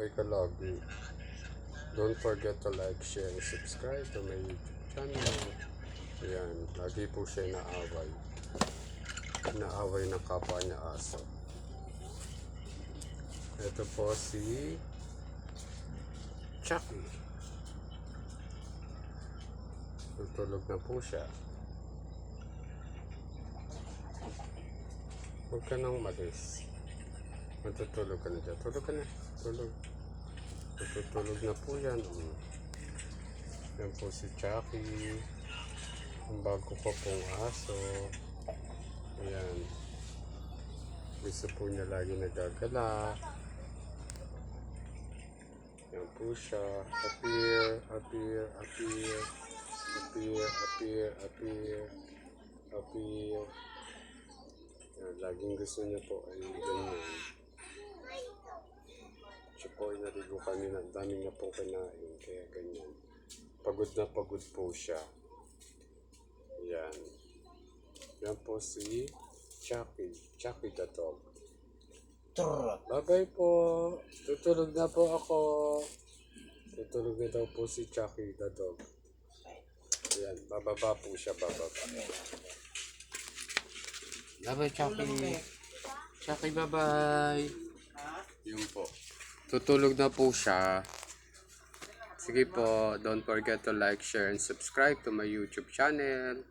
okay ka lagi. Don't forget to like, share, and subscribe to my YouTube channel. Ayan, lagi po siya inaaway. Inaaway ng kapwa niya aso. Ito po si Chucky. Tutulog na po siya. Huwag ka nang malis. Matutulog ka na dyan. Tulog ka na. Tulog. Matutulog na po yan. Yan po si Chucky. Ang bago ko pong aso. Ayan. Gusto po niya lagi nagagala. Yan po siya. Appear, appear, appear. Appear, appear, appear. Appear. Yan, laging gusto niya po ay ganyan. Siya po ay naligo kanina. Ang dami niya pong kinain. Kaya ganyan. Pagod na pagod po siya. Yan. Yan po si Chucky. Chucky the dog. Bye-bye po. Tutulog na po ako. Tutulog na daw po si Chucky the dog. Ayan. Bababa po siya. Bababa. Bye-bye, Chucky. Chucky, bye-bye. Yun po. Tutulog na po siya. Sige po. Don't forget to like, share, and subscribe to my YouTube channel.